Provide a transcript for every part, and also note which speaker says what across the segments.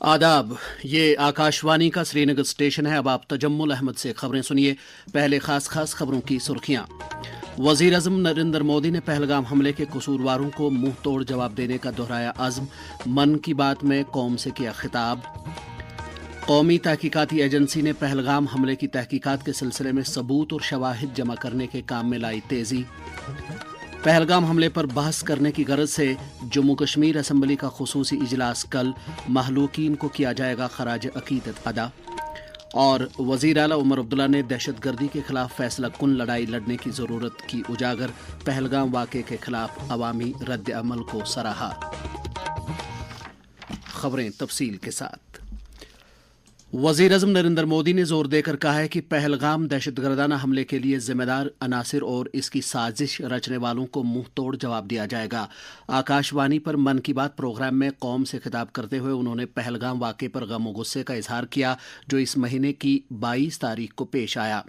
Speaker 1: आदाब, ये आकाशवाणी का श्रीनगर स्टेशन है। अब आप तजम्मुल अहमद से खबरें सुनिए। पहले खास खबरों की सुर्खियां। वजीर आज़म नरेंद्र मोदी ने पहलगाम हमले के कसूरवारों को मुंह तोड़ जवाब देने का दोहराया अज़्म। मन की बात में कौम से किया खिताब। कौमी तहकीकाती एजेंसी ने पहलगाम हमले की तहकीकात के सिलसिले में सबूत और शवाहिद जमा करने के काम में लाई तेजी। पहलगाम हमले पर बहस करने की गरज से जम्मू कश्मीर असम्बली का खुसूसी इजलास कल, महलूकीन को किया जाएगा खराज अकीदत अदा। और वज़ीर आला उमर अब्दुल्ला ने दहशतगर्दी के खिलाफ फैसला कुन लड़ाई लड़ने की ज़रूरत की उजागर। पहलगाम वाक़े के खिलाफ अवामी रद्द अमल को सराहा। खबरें तफसील के साथ। वज़ीर आज़म नरेंद्र मोदी ने जोर देकर कहा है कि पहलगाम दहशतगर्दाना हमले के लिए जिम्मेदार अनासिर और इसकी साजिश रचने वालों को मुंह तोड़ जवाब दिया जाएगा। आकाशवाणी पर मन की बात प्रोग्राम में कौम से खिताब करते हुए उन्होंने पहलगाम वाक़े पर गम और गुस्से का इजहार किया जो इस महीने की 22 तारीख को पेश आया।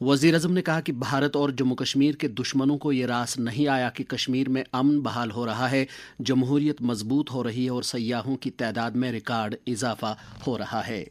Speaker 1: वज़ीर आज़म ने कहा कि भारत और जम्मू कश्मीर के दुश्मनों को ये रास नहीं आया कि कश्मीर में अमन बहाल हो रहा है, जमहूरियत मजबूत हो रही है और सयाहों की तादाद में रिकॉर्ड इजाफा हो रहा है।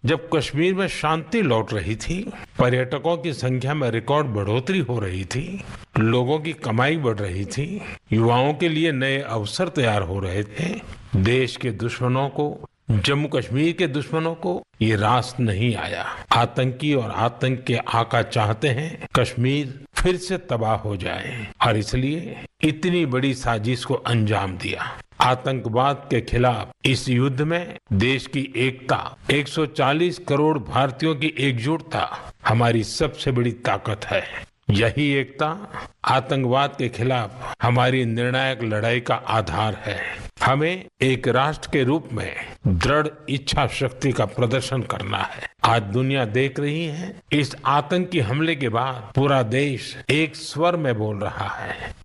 Speaker 2: जब कश्मीर में शांति लौट रही थी, पर्यटकों की संख्या में रिकॉर्ड बढ़ोतरी हो रही थी, लोगों की कमाई बढ़ रही थी, युवाओं के लिए नए अवसर तैयार हो रहे थे, देश के दुश्मनों को, जम्मू कश्मीर के दुश्मनों को ये रास नहीं आया। आतंकी और आतंक के आका चाहते हैं कश्मीर फिर से तबाह हो जाए और इसलिए इतनी बड़ी साजिश को अंजाम दिया। आतंकवाद के खिलाफ इस युद्ध में देश की एकता, 140 करोड़ भारतीयों की एकजुटता हमारी सबसे बड़ी ताकत है। यही एकता आतंकवाद के खिलाफ हमारी निर्णायक लड़ाई का आधार है। हमें एक राष्ट्र के रूप में दृढ़ इच्छा शक्ति का प्रदर्शन करना है। आज दुनिया देख रही है, इस आतंकी हमले के बाद पूरा देश एक स्वर में बोल रहा है।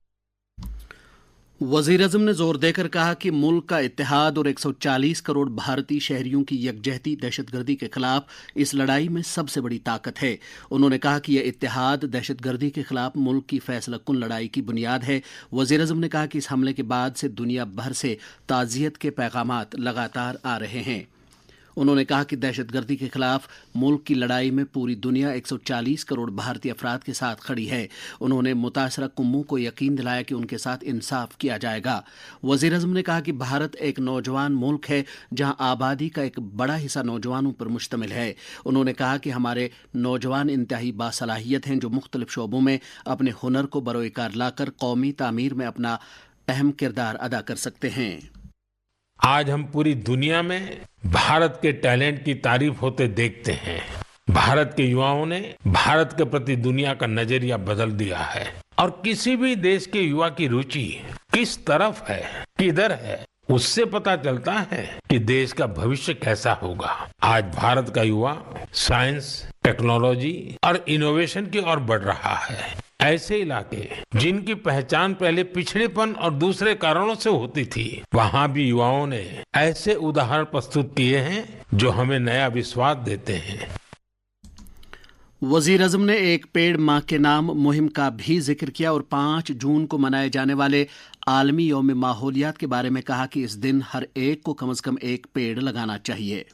Speaker 1: वज़ीर आज़म ने जोर देकर कहा कि मुल्क का इत्तेहाद और 140 करोड़ भारतीय शहरियों की यकजहती दहशतगर्दी के खिलाफ इस लड़ाई में सबसे बड़ी ताकत है। उन्होंने कहा कि यह इत्तेहाद दहशतगर्दी के खिलाफ मुल्क की फैसला कुन लड़ाई की बुनियाद है। वज़ीर आज़म ने कहा कि इस हमले के बाद से दुनिया भर से ताज़ियत के पैगामात लगातार आ रहे हैं। उन्होंने कहा कि दहशतगर्दी के खिलाफ मुल्क की लड़ाई में पूरी दुनिया 140 करोड़ भारतीय अफराद के साथ खड़ी है। उन्होंने मुतासरा कुम्मों को यकीन दिलाया कि उनके साथ इंसाफ किया जाएगा। वज़ीर आज़म ने कहा कि भारत एक नौजवान मुल्क है जहां आबादी का एक बड़ा हिस्सा नौजवानों पर मुश्तमिल है। उन्होंने कहा कि हमारे नौजवान इंतहाई बासलाहियत हैं जो मुख्तलिफ शोबों में अपने हुनर को बरोकार लाकर कौमी तामीर में अपना अहम किरदार अदा कर सकते हैं।
Speaker 2: आज हम पूरी दुनिया में भारत के टैलेंट की तारीफ होते देखते हैं। भारत के युवाओं ने भारत के प्रति दुनिया का नजरिया बदल दिया है और किसी भी देश के युवा की रुचि किस तरफ है, किधर है, उससे पता चलता है कि देश का भविष्य कैसा होगा। आज भारत का युवा साइंस, टेक्नोलॉजी और इनोवेशन की ओर बढ़ रहा है। ऐसे इलाके जिनकी पहचान पहले पिछड़ेपन और दूसरे कारणों से होती थी, वहां भी युवाओं ने ऐसे उदाहरण प्रस्तुत किए हैं जो हमें नया विश्वास देते हैं।
Speaker 1: वज़ीर आज़म ने एक पेड़ माँ के नाम मुहिम का भी जिक्र किया और 5 जून को मनाए जाने वाले आलमी यौम माहौलियात के बारे में कहा कि इस दिन हर एक को कम से कम एक पेड़ लगाना चाहिए।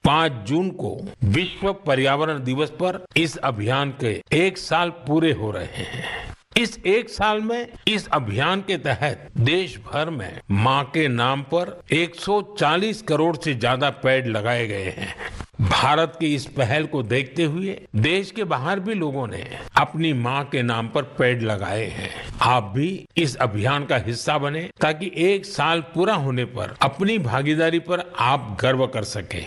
Speaker 2: 5 जून को विश्व पर्यावरण दिवस पर इस अभियान के 1 साल पूरे हो रहे हैं। इस 1 साल में इस अभियान के तहत देश भर में माँ के नाम पर 140 करोड़ से ज्यादा पेड़ लगाए गए हैं। भारत की इस पहल को देखते हुए देश के बाहर भी लोगों ने अपनी माँ के नाम पर पेड़ लगाए हैं। आप भी इस अभियान का हिस्सा बने ताकि 1 साल पूरा होने पर अपनी भागीदारी पर आप गर्व कर सकें।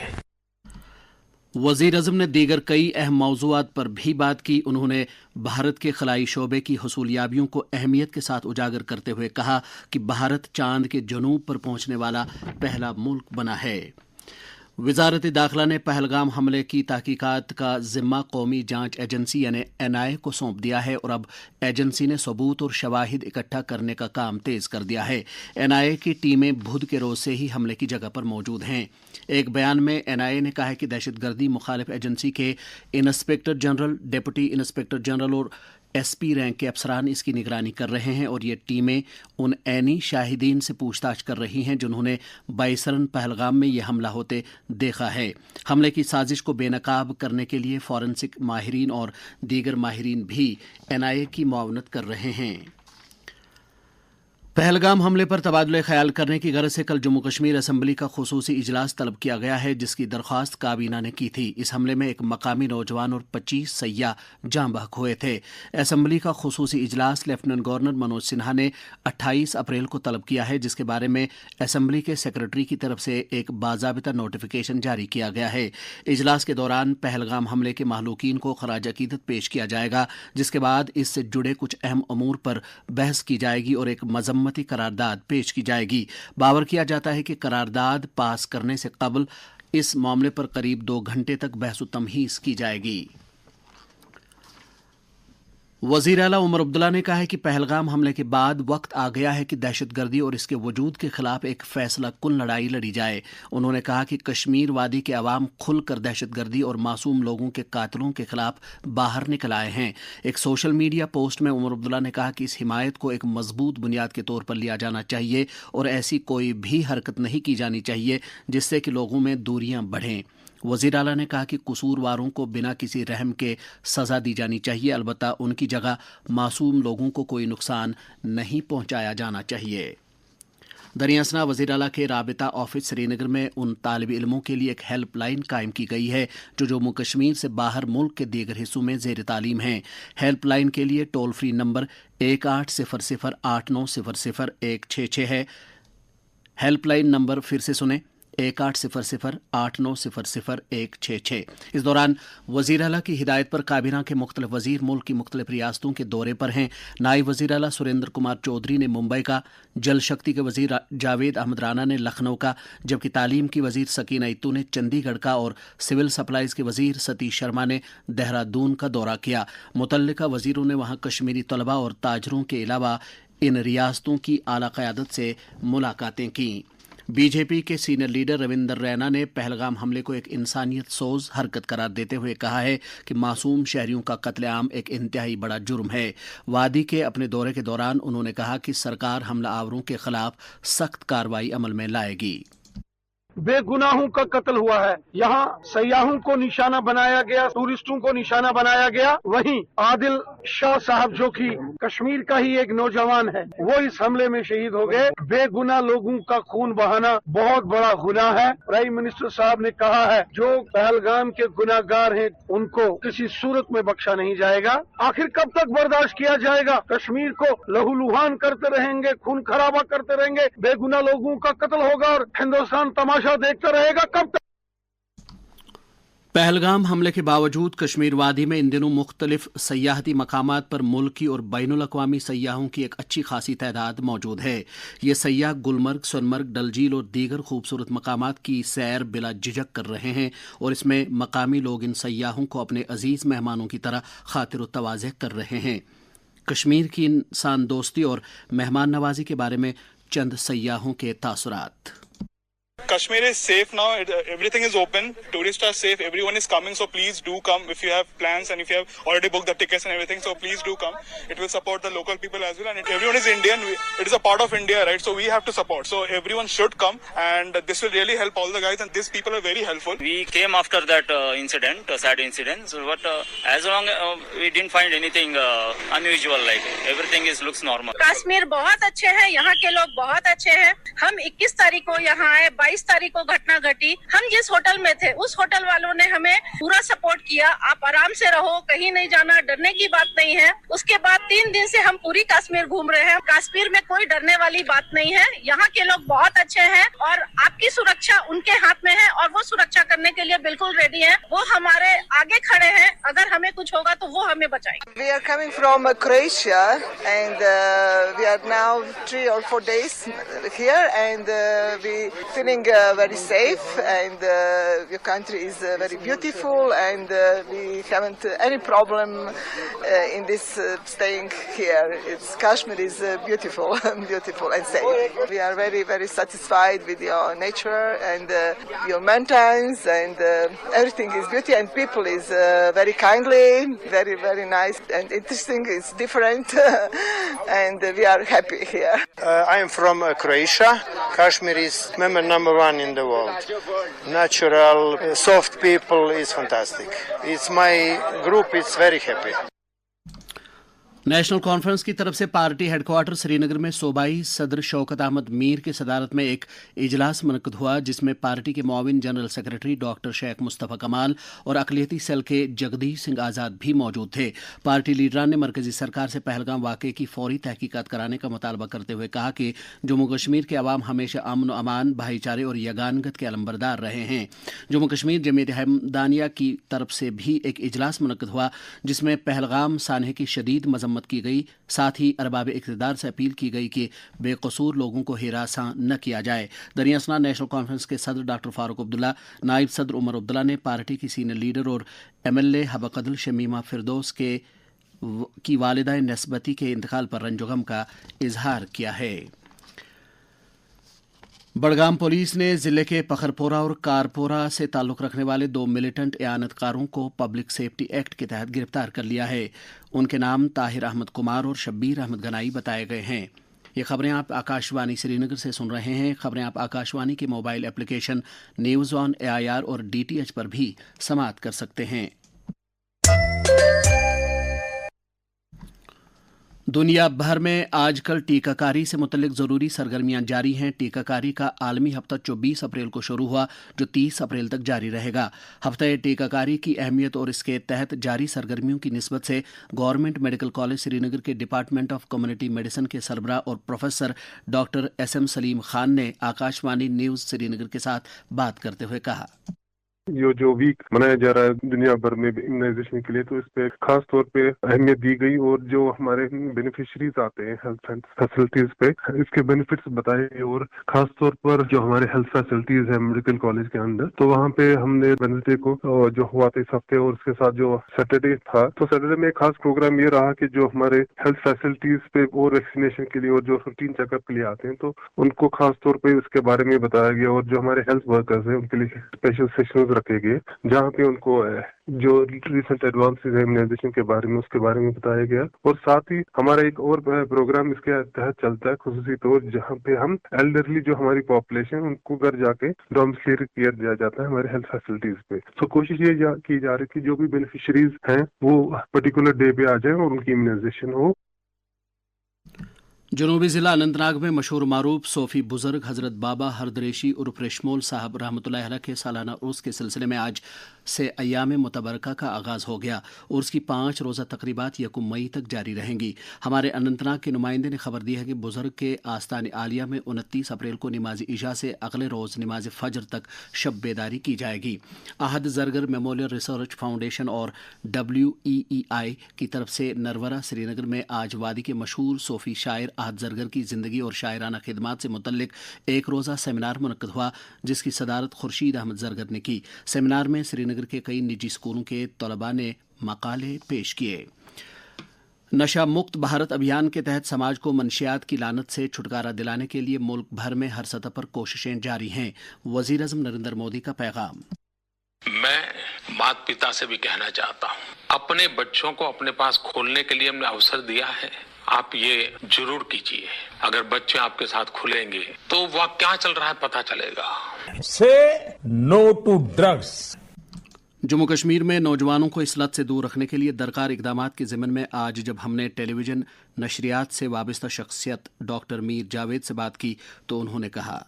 Speaker 1: वज़ीर आज़म ने दीगर कई अहम मौज़ूआत पर भी बात की। उन्होंने भारत के खलाई शोबे की हसूलियाबियों को अहमियत के साथ उजागर करते हुए कहा कि भारत चांद के जनूब पर पहुंचने वाला पहला मुल्क बना है। वज़ारत दाखिला ने पहलगाम हमले की तहकीकात का जिम्मा कौमी जांच एजेंसी यानी NIA को सौंप दिया है और अब एजेंसी ने सबूत और शवाहिद इकट्ठा करने का काम तेज कर दिया है। NIA की टीमें बुध के रोज से ही हमले की जगह पर मौजूद हैं। एक बयान में NIA ने कहा है कि दहशतगर्दी मुखालिफ एजेंसी के inspector general, deputy inspector general और SP रैंक के अफसरान इसकी निगरानी कर रहे हैं और ये टीमें उन ऐनी शाहिदीन से पूछताछ कर रही हैं जिन्होंने बाइसरन पहलगाम में ये हमला होते देखा है। हमले की साजिश को बेनकाब करने के लिए फॉरेंसिक माहिरीन और दीगर माहिरीन भी NIA की मुआवनत कर रहे हैं। पहलगाम हमले पर तबादुले ख्याल करने की गरज से कल जम्मू कश्मीर असम्बली का खुसूसी इजलास तलब किया गया है, जिसकी दरख्वास्त काबीना ने की थी। इस हमले में एक मकामी नौजवान और 25 सय्याह जाँ बहक हुए थे। असम्बली का खुसूसी इजलास लेफ्टिनेंट गवर्नर मनोज सिन्हा ने 28 अप्रैल को तलब किया है, जिसके बारे में असम्बली के सेक्रेटरी की तरफ से एक बाज़ाबिता नोटिफिकेशन जारी किया गया है। इजलास के दौरान पहलगाम हमले के महलूकीन को खराज अकीदत पेश किया जाएगा, जिसके बाद इससे जुड़े कुछ अहम अमूर पर बहस की जाएगी और एक मजम्मती करारदाद पेश की जाएगी। बावर किया जाता है कि करारदाद पास करने से कबल इस मामले पर करीब 2 घंटे तक बहस व तमहीज़ की जाएगी। वज़ीर आला उमर अब्दुल्ला ने कहा है कि पहलगाम हमले के बाद वक्त आ गया है कि दहशतगर्दी और इसके वजूद के खिलाफ एक फैसला कुन लड़ाई लड़ी जाए। उन्होंने कहा कि कश्मीर वादी के अवाम खुलकर दहशतगर्दी और मासूम लोगों के कातलों के खिलाफ बाहर निकल आए हैं। एक सोशल मीडिया पोस्ट में उमर अब्दुल्ला ने कहा कि इस हिमायत को एक मजबूत बुनियाद के तौर पर लिया जाना चाहिए और ऐसी कोई भी हरकत नहीं की जानी चाहिए जिससे कि लोगों में दूरियां बढ़ें। वज़ीर आला ने कहा कि कसूरवारों को बिना किसी रहम के सज़ा दी जानी चाहिए, अलबत्ता उनकी जगह मासूम लोगों को कोई नुकसान नहीं पहुंचाया जाना चाहिए। दरियासना वज़ीर आला के राबिता ऑफिस श्रीनगर में उन तालिब इल्मों के लिए एक हेल्पलाइन कायम की गई है जो जम्मू कश्मीर से बाहर मुल्क के दीगर हिस्सों में ज़ेर तालीम हैं। हेल्पलाइन के लिए टोल फ्री नंबर 1800-8900-166 है। हेल्पलाइन नंबर फिर से सुने, 1800-8900-166। इस दौरान वज़ीर आला की हिदायत पर काबीना के मुख्तलिफ वज़ीर मुल्क की मुख्तलिफ रियासतों के दौरे पर हैं। नायब वज़ीर आला सुरेंद्र कुमार चौधरी ने मुंबई का, जल शक्ति के वज़ीर जावेद अहमद राना ने लखनऊ का, जबकि तालीम की वज़ीर सकीना इत्तू ने चंडीगढ़ का और सिविल सप्लाईज़ के वज़ीर सतीश शर्मा ने देहरादून का दौरा किया। मुतल्लिका वज़ीरों ने वहाँ कश्मीरी तलबा और ताजरों के अलावा इन रियासतों की आला क़यादत से मुलाकातें की। बीजेपी के सीनियर लीडर रविंदर रैना ने पहलगाम हमले को एक इंसानियत सोज हरकत करार देते हुए कहा है कि मासूम शहरियों का कत्लेआम एक इंतहाई बड़ा जुर्म है। वादी के अपने दौरे के दौरान उन्होंने कहा कि सरकार हमला आवरों के खिलाफ सख्त कार्रवाई अमल में लाएगी।
Speaker 3: बेगुनाहों का कत्ल हुआ है। यहाँ सयाहों को निशाना बनाया गया, टूरिस्टों को निशाना बनाया गया। वहीं आदिल शाह साहब जो कि कश्मीर का ही एक नौजवान है, वो इस हमले में शहीद हो गए। बेगुनाह लोगों का खून बहाना बहुत बड़ा गुनाह है। प्राइम मिनिस्टर साहब ने कहा है जो पहलगाम के गुनाहगार हैं उनको किसी सूरत में बख्शा नहीं जाएगा। आखिर कब तक बर्दाश्त किया जाएगा? कश्मीर को लहूलुहान करते रहेंगे, खून खराबा करते रहेंगे, बेगुनाह लोगों का कत्ल होगा और हिंदुस्तान तमाशा देखता रहेगा कब तक?
Speaker 1: पहलगाम हमले के बावजूद कश्मीर वादी में इन दिनों मुख्तलिफ सयाहती मकामात पर मुल्की और बैनुल अक़वामी सयाहों की एक अच्छी खासी तादाद मौजूद है। ये सयाह गुलमर्ग, सोनमर्ग, डलझील और दीगर खूबसूरत मकामात की सैर बिला झिझक कर रहे हैं और इसमें मकामी लोग इन सयाहों को अपने अजीज़ मेहमानों की तरह खातिर व तवाज़े कर रहे हैं। कश्मीर की इंसान दोस्ती और मेहमान नवाजी के बारे में चंद सयाहों के तासुरात।
Speaker 4: Kashmir is safe now. Everything is open. Tourists are safe. Everyone is coming. So please do come if you have plans and if you have already booked the tickets and everything. So please do come. It will support the local people as well. And everyone is Indian. It is a part of India, right? So we have to support. So everyone should come, and this will really help all the guys. And these people are very helpful.
Speaker 5: We came after that incident, sad incident. So, but as long we didn't find anything unusual. Like everything looks normal.
Speaker 6: Kashmir बहुत अच्छे हैं, यहाँ के लोग बहुत अच्छे हैं। हम 21 तारीख को यहाँ आए, 22 तारीख को घटना घटी। हम जिस होटल में थे उस होटल वालों ने हमें पूरा सपोर्ट किया। आप आराम से रहो, कहीं नहीं जाना, डरने की बात नहीं है। उसके बाद 3 दिन से हम पूरी कश्मीर घूम रहे हैं। कश्मीर में कोई डरने वाली बात नहीं है। यहाँ के लोग बहुत अच्छे हैं और आपकी सुरक्षा उनके हाथ में है और वो सुरक्षा करने के लिए बिल्कुल रेडी है। वो हमारे आगे खड़े हैं। अगर हमें कुछ होगा तो वो हमें बचाएंगे।
Speaker 7: We are coming from Croatia and we are now 3 or 4 days here and we feeling very safe, and your country is very beautiful, and we haven't any problem in this staying here. Kashmir is beautiful, beautiful and safe. We are very, very satisfied with your nature and your mountains, and everything is beauty, and people is very kindly, very, very nice and interesting. It's different, and we are happy here.
Speaker 8: I am from Croatia. Kashmir is member number 1 in the world. Natural, soft people is fantastic. It's my group. It's very happy.
Speaker 1: National conference की तरफ से party headquarter Srinagar में सूबाई सदर शौकत अहमद मीर की सदारत में एक इजलास मुनक्कद हुआ, जिसमें पार्टी के मुआविन general secretary doctor Sheikh Mustafa Kamal और अक़लियती सेल के जगदीश सिंह आज़ाद भी मौजूद थे। पार्टी लीडरान ने मरकजी सरकार से पहलगाम वाक़े की फौरी तहकीकात कराने का मुतालबा करते हुए कहा कि जम्मू कश्मीर के अवाम हमेशा अमन व अमान, भाईचारे और यगानगत के अलंबरदार रहे हैं। जम्मू कश्मीर जमीयत हमदानिया की तरफ से भी एक इजलास मुनक्कद हुआ, जिसमें पहलगाम सानहे की शदीद मजम्मत की गई। साथ ही अरबाब इक़्तिदार से अपील की गई कि बेकसूर लोगों को हिरासा न किया जाए। दरियासना नेशनल कॉन्फ्रेंस के सदर डॉक्टर फारूक अब्दुल्ला, नायब सदर उमर अब्दुल्ला ने पार्टी की सीनियर लीडर और MLA हबकदल शमीमा फिरदौस की वालिदा नस्बती के इंतकाल पर रंजो गम का इजहार किया है। बड़गाम पुलिस ने जिले के पखरपोरा और कारपोरा से ताल्लुक़ रखने वाले 2 मिलिटेंट एआनतकारों को पब्लिक सेफ्टी एक्ट के तहत गिरफ्तार कर लिया है। उनके नाम ताहिर अहमद कुमार और शब्बीर अहमद गनाई बताए गए हैं। ये खबरें आप आकाशवाणी श्रीनगर से सुन रहे हैं। खबरें आप आकाशवाणी के mobile application news on AIR और DTH पर भी समाअत कर सकते हैं। दुनिया भर में आजकल टीकाकारी से मुतल्लिक ज़रूरी सरगर्मियां जारी हैं। टीकाकारी का आलमी हफ्ता 24 अप्रैल को शुरू हुआ, जो 30 अप्रैल तक जारी रहेगा। हफ्ते टीकाकारी की अहमियत और इसके तहत जारी सरगर्मियों की निस्बत से गवर्नमेंट मेडिकल कॉलेज श्रीनगर के डिपार्टमेंट ऑफ कम्युनिटी मेडिसिन के सरबराह और professor doctor SM Salim Khan ने आकाशवाणी न्यूज़ श्रीनगर के साथ बात करते हुए कहा,
Speaker 9: ये जो वीक मनाया जा रहा है दुनिया भर में इम्यूनाइजेशन के लिए, तो इस पे खास तौर पे अहमियत दी गई और जो हमारे बेनिफिशरीज आते हैं हेल्थ फैसिलिटीज पे इसके बेनिफिट्स बताए गए। और खास तौर पर जो हमारे हेल्थ फैसिलिटीज है मेडिकल कॉलेज के अंदर, तो वहाँ पे हमने वेडनेसडे को जो हुआ था इस हफ्ते और उसके साथ जो सैटरडे था, तो सैटरडे में एक खास प्रोग्राम ये रहा कि जो हमारे हेल्थ फैसिलिटीज पे और वैक्सीनेशन के लिए और जो रूटीन चेकअप के लिए आते हैं, तो उनको खास तौर पे उसके बारे में बताया गया। और जो हमारे हेल्थ वर्कर्स हैं उनके लिए स्पेशल सेशंस रखे गए, जहाँ पे उनको जो रिसेंट एडवांसेस है इम्यूनाइजेशन के बारे में उसके बारे में बताया गया। और साथ ही हमारा एक और प्रोग्राम इसके तहत चलता है खुसूसी तौर, जहाँ पे हम एल्डरली जो हमारी पॉपुलेशन उनको घर जाके डोमिसाइल केयर दिया जाता है हमारे हेल्थ फैसिलिटीज पे। तो कोशिश ये की जा रही है कि जो भी बेनिफिशरीज हैं वो पर्टिकुलर डे पे आ जाए और उनकी इम्यूनाइजेशन हो।
Speaker 1: जनूबी ज़िला अनंतनाग में मशहूर मारूफ सूफी बुजुर्ग हज़रत बाबा हरदरेशी उर्फ रेशमोल साहब रहमतुल्लाह अलैह के सालाना उर्स के सिलसिले में आज से अय्याम मुतबरका का आगाज़ हो गया। उर्स की 5 रोज़ा तकरीबात 1 मई तक जारी रहेंगी। हमारे अनंतनाग के नुमाइंदे ने खबर दी है कि बुजुर्ग के आस्तान आलिया में 29 अप्रैल को नमाज इशा से अगले रोज़ नमाज फजर तक शब बेदारी की जाएगी। Ahad Zargar memorial research foundation और WEEI की तरफ से नरवरा श्रीनगर में आज वादी के मशहूर सूफी शायर आहद जरगर की ज़िंदगी और शायराना खिदमात से मुतल्लिक एक रोज़ा सेमिनार मुनक्कद हुआ, जिसकी सदारत खुर्शीद अहमद जरगर ने की। सेमिनार में श्रीनगर के कई निजी स्कूलों के तलबा ने मकाले पेश किए। नशा मुक्त भारत अभियान के तहत समाज को मनशियात की लानत से छुटकारा दिलाने के लिए मुल्क भर में हर सतह पर कोशिशें जारी हैं। वज़ीर आज़म नरेंद्र मोदी का पैगाम।
Speaker 2: मैं माता पिता से भी कहना चाहता हूँ, अपने बच्चों को अपने पास खोलने के लिए हमने अवसर दिया है, आप ये जरूर कीजिए। अगर बच्चे आपके साथ खुलेंगे तो वह क्या चल रहा है पता चलेगा।
Speaker 10: Say no to drugs.
Speaker 1: Jammu Kashmir में नौजवानों को इस लत से दूर रखने के लिए दरकार इकदामात के ज़िम्न में आज जब हमने टेलीविज़न नशरियात से वाबस्ता शख्सियत डॉक्टर मीर जावेद से बात की तो उन्होंने कहा,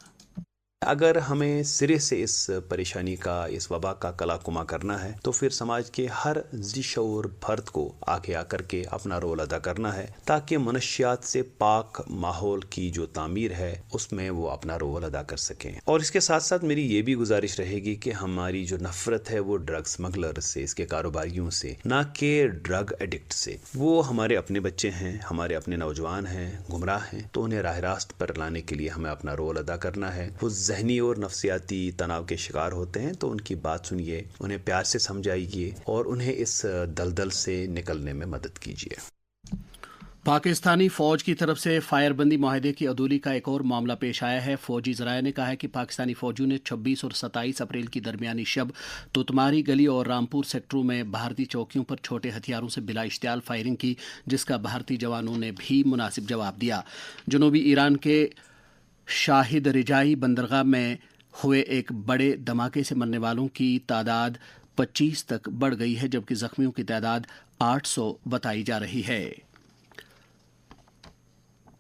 Speaker 11: अगर हमें सिरे से इस परेशानी का, इस वबा का कलाकुमा करना है तो फिर समाज के हर ज़िशऊर फर्द को आगे आकर के अपना रोल अदा करना है, ताकि मनशियात से पाक माहौल की जो तामीर है उसमें वो अपना रोल अदा कर सकें। और इसके साथ साथ मेरी ये भी गुजारिश रहेगी कि हमारी जो नफ़रत है वो ड्रग स्मगलर से, इसके कारोबारियों से, ना कि ड्रग एडिक्ट से। वो हमारे अपने बच्चे हैं, हमारे अपने नौजवान हैं, गुमराह हैं, तो उन्हें राह रास्त पर लाने के लिए हमें अपना रोल अदा करना है। वो ذہنی اور نفسیاتی تناؤ کے شکار ہوتے ہیں تو ان کی بات سنیے، انہیں پیار سے سمجھائیے اور انہیں اس دلدل سے نکلنے میں مدد کیجیے۔
Speaker 1: پاکستانی فوج کی طرف سے فائر بندی معاہدے کی عدولی کا ایک اور معاملہ پیش آیا ہے۔ فوجی ذرائع نے کہا ہے کہ پاکستانی فوجیوں نے 26 اور 27 اپریل کی درمیانی شب توتماری گلی اور رامپور سیکٹروں میں بھارتی چوکیوں پر چھوٹے ہتھیاروں سے بلا اشتعال فائرنگ کی، جس کا بھارتی جوانوں نے بھی مناسب جواب دیا۔ جنوبی ایران کے شاہد رجائی بندرگاہ میں ہوئے ایک بڑے دھماکے سے مرنے والوں کی تعداد 25 تک بڑھ گئی ہے، جبکہ زخمیوں کی تعداد 800 بتائی جا رہی ہے۔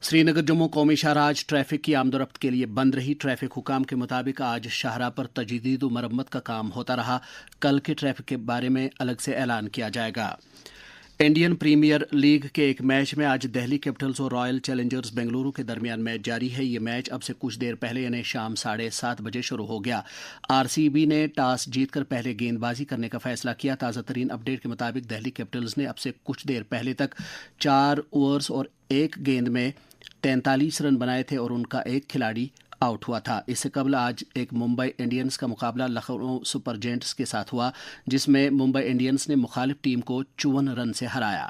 Speaker 1: سری نگر جموں قومی شاہراہ آج ٹریفک کی آمد و رفت کے لیے بند رہی۔ ٹریفک حکام کے مطابق آج شاہراہ پر تجدید و مرمت کا کام ہوتا رہا۔ کل کے ٹریفک کے بارے میں الگ سے اعلان کیا جائے گا۔ انڈین پریمیئر لیگ کے ایک میچ میں آج دہلی کیپٹلز اور رائل چیلنجرز بنگلورو کے درمیان میچ جاری ہے۔ یہ میچ اب سے کچھ دیر پہلے یعنی شام 7:30 بجے شروع ہو گیا۔ RCB نے ٹاس جیت کر پہلے گیند بازی کرنے کا فیصلہ کیا۔ تازہ ترین اپڈیٹ کے مطابق دہلی کیپٹلز نے اب سے کچھ دیر پہلے تک 4 اوورز اور 1 گیند میں 43 رن بنائے تھے اور ان کا ایک کھلاڑی آؤٹ ہوا تھا۔ اس سے قبل آج ایک ممبئی انڈینز کا مقابلہ لکھنؤ سپر جینٹس کے ساتھ ہوا، جس میں ممبئی انڈینز نے مخالف ٹیم کو 54 رن سے ہرایا۔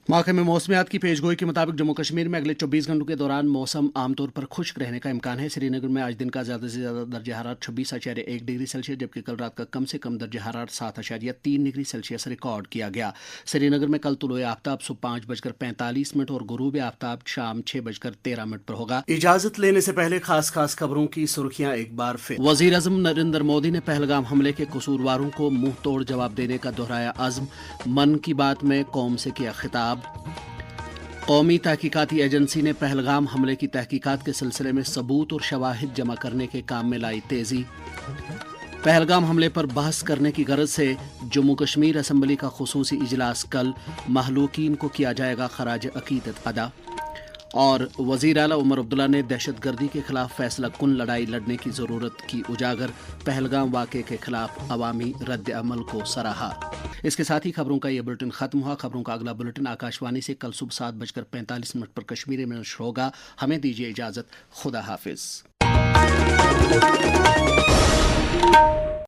Speaker 1: محکمہ موسمیات کی پیش گوئی کے مطابق جموں کشمیر میں اگلے 24 گھنٹوں کے دوران موسم عام طور پر خشک رہنے کا امکان ہے۔ سری نگر میں آج دن کا زیادہ سے زیادہ درجہ حرارت 26.1 ڈگری سیلسیس جبکہ کل رات کا کم سے کم درجہ حرارت 7.3 ڈگری سیلسیس ریکارڈ کیا گیا۔ سری نگر میں کل طلوع آفتاب صبح 5:45 اور غروب آفتاب شام 6:13 پر ہوگا۔ اجازت لینے سے پہلے خاص خبروں کی سرخیاں ایک بار پھر۔ وزیر اعظم نریندر مودی نے پہلگام حملے کے قصورواروں کو منہ توڑ جواب دینے کا دہرایا عزم۔ من کی بات میں قوم سے کیا خطاب۔ قومی تحقیقاتی ایجنسی نے پہلگام حملے کی تحقیقات کے سلسلے میں ثبوت اور شواہد جمع کرنے کے کام میں لائی تیزی۔ پہلگام حملے پر بحث کرنے کی غرض سے جموں کشمیر اسمبلی کا خصوصی اجلاس کل، مہلوکین کو کیا جائے گا خراج عقیدت ادا۔ اور وزیر اعلیٰ عمر عبداللہ نے دہشت گردی کے خلاف فیصلہ کن لڑائی لڑنے کی ضرورت کی اجاگر، پہلگام واقعے کے خلاف عوامی رد عمل کو سراہا۔ اس کے ساتھ ہی خبروں کا یہ بلٹن ختم ہوا۔ خبروں کا اگلا بلٹن آکاشوانی سے کل صبح 7:45 پر کشمیری میں نشر ہوگا۔ ہمیں دیجیے اجازت، خدا حافظ۔